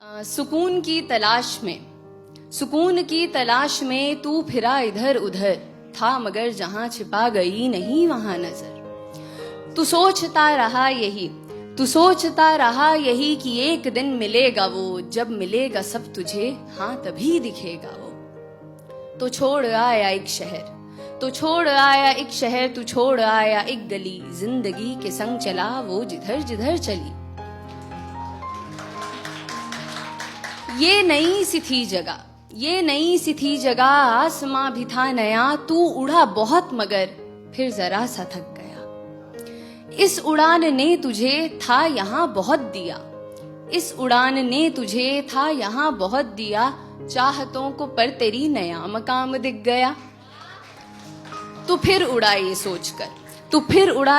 सुकून की तलाश में तू फिरा इधर उधर था, मगर जहां छिपा गई नहीं वहां नजर। तू सोचता रहा यही कि एक दिन मिलेगा वो, जब मिलेगा सब तुझे हाँ तभी दिखेगा वो। तो छोड़ आया एक शहर, तू छोड़ आया एक गली, जिंदगी के संग चला वो जिधर जिधर चली। ये नई सी थी जगह, आसमां भी था नया, तू उड़ा बहुत मगर फिर जरा सा थक गया। इस उड़ान ने तुझे था यहाँ बहुत दिया, चाहतों को पर तेरी नया मकाम दिख गया। तू फिर उड़ा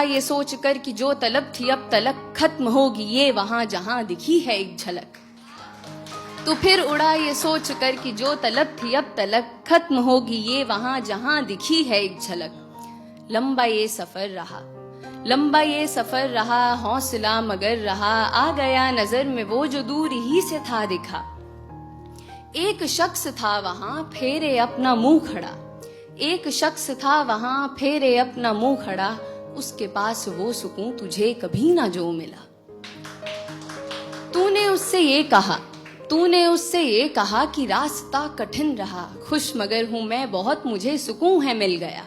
ये सोचकर कि जो तलब थी अब तलक खत्म होगी ये वहां जहां दिखी है एक झलक। तू फिर उड़ा ये सोचकर कि जो तलब थी अब तलक खत्म होगी ये वहां जहां दिखी है एक झलक। लंबा ये सफर रहा, हौसला मगर रहा, आ गया नजर में वो जो दूर ही से था दिखा। एक शख्स था वहां फेरे अपना मुंह खड़ा, उसके पास वो सुकून तुझे कभी ना जो मिला। तूने उससे ये कहा कि रास्ता कठिन रहा, खुश मगर हूं मैं बहुत, मुझे सुकून है मिल गया।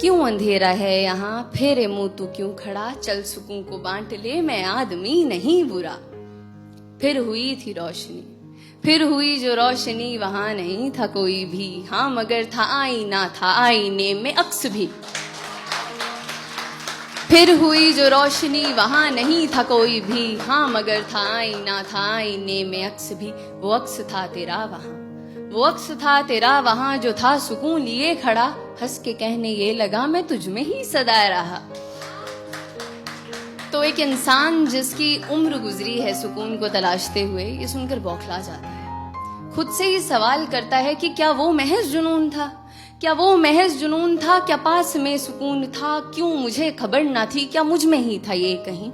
क्यों अंधेरा है यहाँ, फेरे मुंह तू क्यों खड़ा, चल सुकून को बांट ले, मैं आदमी नहीं बुरा। फिर हुई जो रोशनी, वहां नहीं था कोई भी, हाँ मगर था आईना, था आईने में अक्स भी। फिर हुई जो रोशनी, वहां नहीं था कोई भी, हाँ मगर था आईना, था आईने में अक्स भी। वो अक्स था तेरा वहां जो था सुकून लिए खड़ा, हंस के कहने ये लगा मैं तुझ में ही सदा रहा। तो एक इंसान जिसकी उम्र गुजरी है सुकून को तलाशते हुए, ये सुनकर बौखला जाता है। खुद से ही सवाल करता है कि क्या वो महज जुनून था, क्या पास में सुकून था, क्यों मुझे खबर ना थी, क्या मुझ में ही था ये कहीं।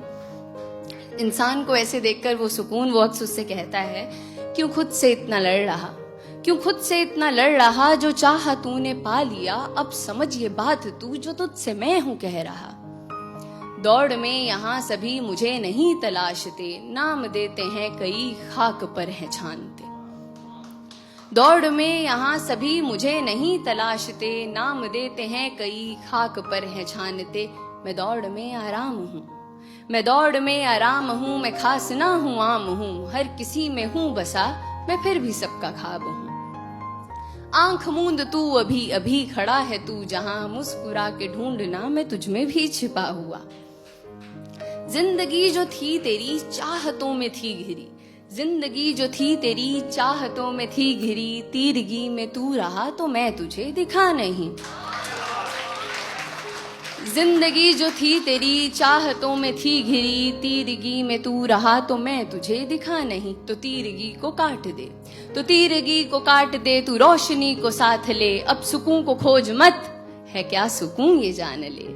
इंसान को ऐसे देखकर वो सुकून वो अक्स उससे कहता है, क्यों खुद से इतना लड़ रहा, जो चाहा तूने पा लिया, अब समझ ये बात तू जो तुझसे मैं हूं कह रहा। दौड़ में यहाँ सभी मुझे नहीं तलाशते, नाम देते हैं कई खाक पर है छानते। दौड़ में यहाँ सभी मुझे नहीं तलाशते, नाम देते हैं कई खाक पर है छानते। मैं दौड़ में आराम हूँ, मैं खास ना हूँ आम हूँ, हर किसी में हूँ बसा, मैं फिर भी सबका ख्वाब हूँ। आंख मूंद तू अभी खड़ा है तू जहां, मुस्कुरा के ढूंढना मैं तुझ में भी छिपा हुआ। जिंदगी जो थी तेरी चाहतों में थी घिरी, तीरगी में तू रहा तो मैं तुझे दिखा नहीं। जिंदगी जो थी तेरी चाहतों में थी घिरी, तीरगी में तू रहा तो मैं तुझे दिखा नहीं। तो तीरगी को काट दे तू रोशनी को साथ ले, अब सुकून को खोज मत, है क्या सुकून ये जान ले।